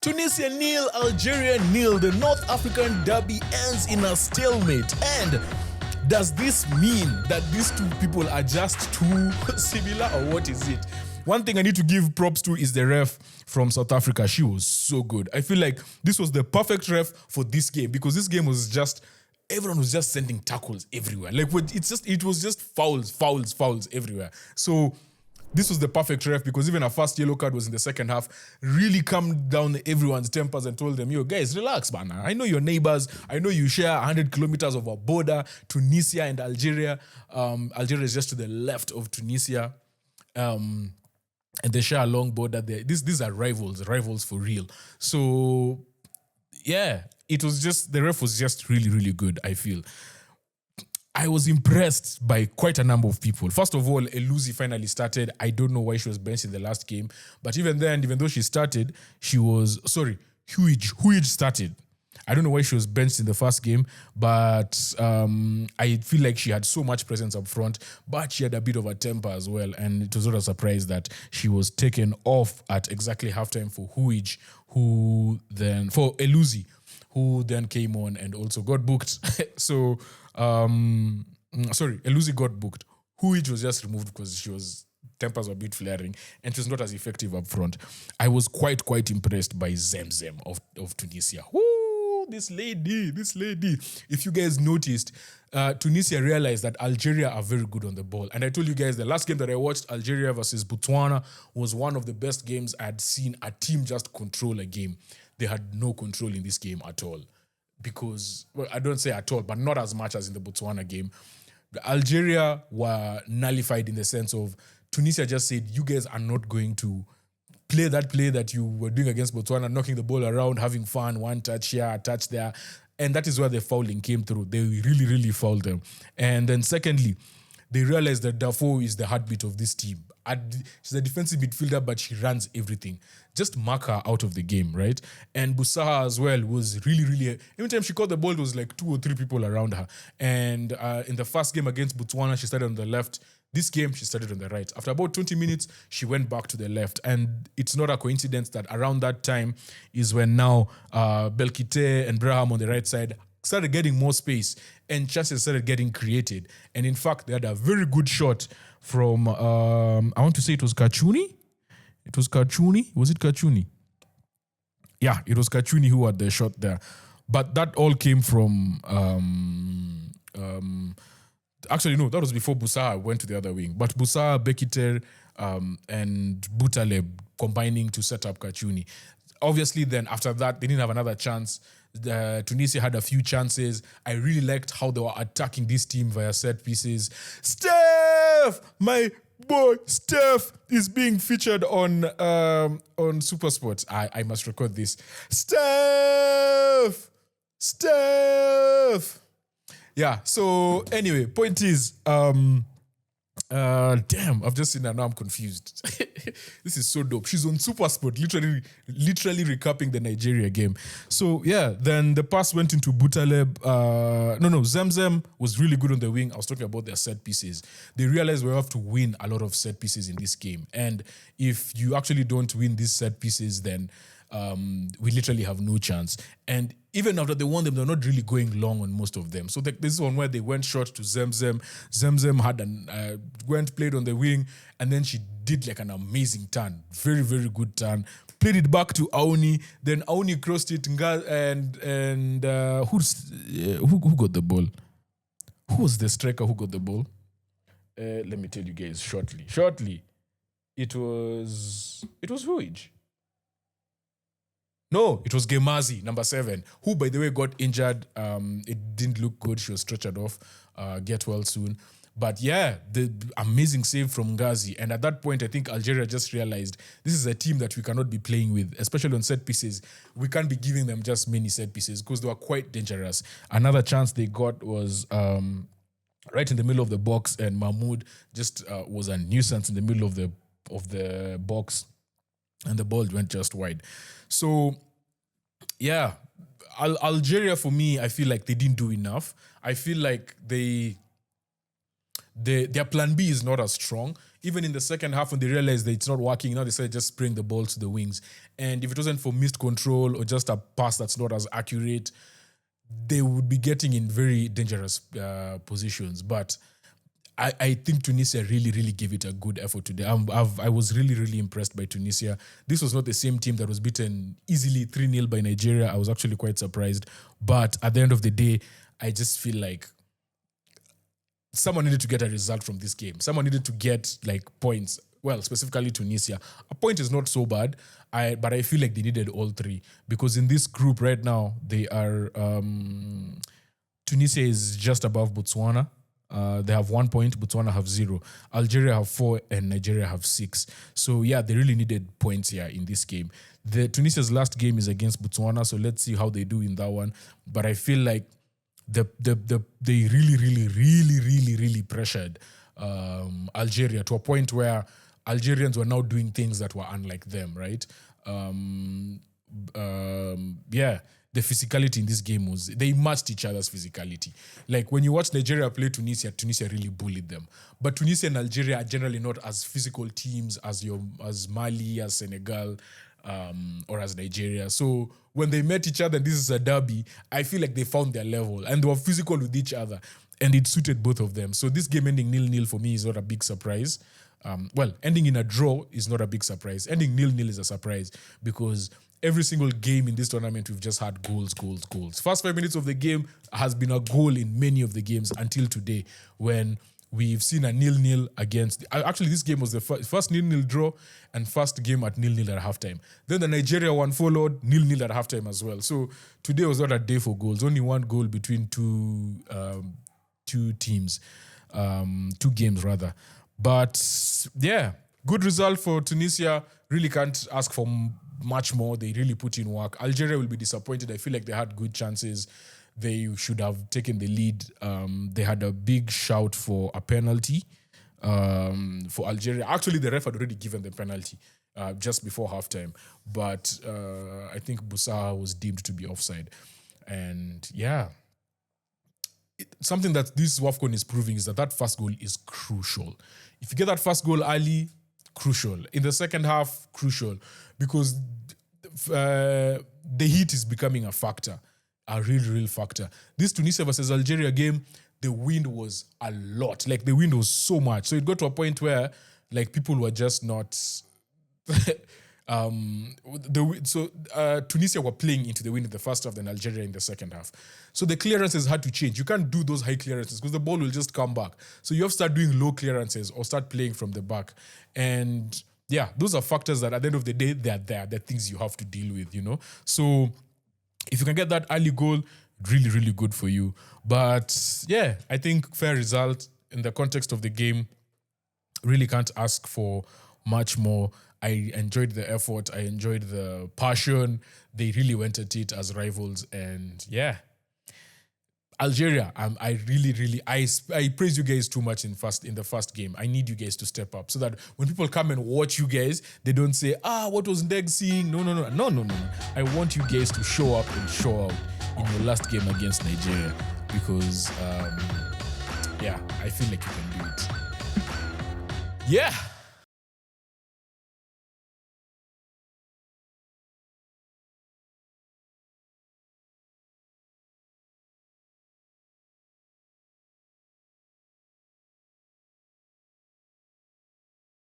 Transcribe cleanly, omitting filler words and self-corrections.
Tunisia nil, Algeria nil. The North African derby ends in a stalemate. And does this mean that these two people are just too similar, or what is it? One thing I need to give props to is the ref from South Africa. She was so good. I feel like this was the perfect ref for this game, because this game was just, everyone was just sending tackles everywhere. Like, it was just fouls everywhere. So this was the perfect ref, because even a first yellow card was in the second half, really calmed down everyone's tempers and told them, yo, guys, relax, man. I know you're neighbors. I know you share 100 kilometers of a border, Tunisia and Algeria. Algeria is just to the left of Tunisia. And they share a long border there. These are rivals for real. So, yeah, it was just, the ref was just really, really good, I feel. I was impressed by quite a number of people. First of all, Eluzi finally started. I don't know why she was benched in the last game. But even then, even though she started, Huij started. I don't know why she was benched in the first game, but I feel like she had so much presence up front, but she had a bit of a temper as well. And it was not a surprise that she was taken off at exactly halftime for Huij, for Eluzi, who then came on and also got booked. So, Eluzi got booked. Huij was just removed because tempers were a bit flaring and she was not as effective up front. I was quite impressed by Zemzem of Tunisia. Woo, this lady. If you guys noticed, Tunisia realized that Algeria are very good on the ball. And I told you guys the last game that I watched, Algeria versus Botswana, was one of the best games I had seen a team just control a game. They had no control in this game at all. Because, well, I don't say at all, but not as much as in the Botswana game. Algeria were nullified in the sense of Tunisia just said, you guys are not going to play that play that you were doing against Botswana, knocking the ball around, having fun, one touch here, a touch there. And that is where the fouling came through. They really fouled them. And then secondly, they realized that Dafo is the heartbeat of this team. She's a defensive midfielder, but she runs everything. Just mark her out of the game, right? And Busaha as well was really... Every time she caught the ball, there was like 2 or 3 people around her. And in the first game against Botswana, she started on the left. This game, she started on the right. After about 20 minutes, she went back to the left. And it's not a coincidence that around that time is when now Belkite and Braham on the right side started getting more space and chances started getting created. And in fact, they had a very good shot from, I want to say it was Kachuni. Was it Kachuni? Yeah, it was Kachuni who had the shot there. But that all came from, actually, no, that was before Busaha went to the other wing. But Busaha, Bekiter, and Butaleb combining to set up Kachuni. Obviously, then after that, they didn't have another chance. Tunisia had a few chances. I really liked how they were attacking this team via set pieces. Steph, my boy, Steph is being featured on SuperSport. I must record this. Steph. Yeah. So anyway, point is, damn, I've just seen that now. I'm confused. This is so dope. She's on SuperSport, literally recapping the Nigeria game. So yeah, then the pass went into Butaleb. Zemzem was really good on the wing. I was talking about their set pieces. They realized we have to win a lot of set pieces in this game. And if you actually don't win these set pieces, then we literally have no chance. And even after they won them, they're not really going long on most of them. So this is one where they went short to Zemzem. Zemzem had played on the wing, and then she did like an amazing turn. Very, very good turn. Played it back to Auni. Then Auni crossed it, and who got the ball? Who was the striker who got the ball? Let me tell you guys shortly. It was Huij. No, it was Gemazi, number 7, who, by the way, got injured. It didn't look good. She was stretchered off. Get well soon. But yeah, the amazing save from Ngazi. And at that point, I think Algeria just realized this is a team that we cannot be playing with, especially on set pieces. We can't be giving them just many set pieces because they were quite dangerous. Another chance they got was right in the middle of the box, and Mahmoud just was a nuisance in the middle of the box, and the ball went just wide. So, yeah, Algeria, for me, I feel like they didn't do enough. I feel like their plan B is not as strong. even in the second half when they realized that it's not working, now they said just bring the ball to the wings. And if it wasn't for missed control or just a pass that's not as accurate, they would be getting in very dangerous positions. But I think Tunisia really, really gave it a good effort today. I was really, really impressed by Tunisia. This was not the same team that was beaten easily 3-0 by Nigeria. I was actually quite surprised. But at the end of the day, I just feel like someone needed to get a result from this game. Someone needed to get like points. Well, specifically Tunisia. A point is not so bad, but I feel like they needed all three. Because in this group right now, they are... Tunisia is just above Botswana. They have 1 point, Botswana have 0. Algeria have 4 and Nigeria have 6. So yeah, they really needed points here in this game. The Tunisia's last game is against Botswana, so let's see how they do in that one. But I feel like they really pressured Algeria to a point where Algerians were now doing things that were unlike them, right? The physicality in this game was, they matched each other's physicality. Like when you watch Nigeria play Tunisia, Tunisia really bullied them. But Tunisia and Algeria are generally not as physical teams as Mali, as Senegal, or as Nigeria. So when they met each other, and this is a derby, I feel like they found their level and they were physical with each other, and it suited both of them. So this game ending 0-0 for me is not a big surprise. Ending in a draw is not a big surprise. Ending 0-0 is a surprise because every single game in this tournament, we've just had goals. First 5 minutes of the game has been a goal in many of the games until today, when we've seen a 0-0 against... Actually, this game was the first 0-0 draw and first game at 0-0 at halftime. Then the Nigeria one followed 0-0 at halftime as well. So today was not a day for goals. Only one goal between two teams, 2 games rather. But yeah, good result for Tunisia. Really can't ask for much more. They really put in work. Algeria will be disappointed. I feel like they had good chances. They should have taken the lead. They had a big shout for a penalty for Algeria. Actually, the ref had already given the penalty just before halftime. But I think Busa was deemed to be offside. And yeah, something that this WAFCON is proving is that first goal is crucial. If you get that first goal early, crucial. In the second half, crucial. Because the heat is becoming a factor, a real factor. This Tunisia versus Algeria game, the wind was a lot. Like, the wind was so much. So it got to a point where, like, people were just not... Tunisia were playing into the wind in the first half, then Algeria in the second half. So the clearances had to change. You can't do those high clearances because the ball will just come back. So you have to start doing low clearances or start playing from the back. And yeah, those are factors that at the end of the day, they're there. They're things you have to deal with, you know. So if you can get that early goal, really good for you. But yeah, I think fair result in the context of the game. Really can't ask for much more. I enjoyed the effort. I enjoyed the passion. They really went at it as rivals. And yeah, Algeria, I praise you guys too much in the first game. I need you guys to step up so that when people come and watch you guys, they don't say, what was Ndeg seeing? No. I want you guys to show up and show out in your last game against Nigeria because, I feel like you can do it. Yeah.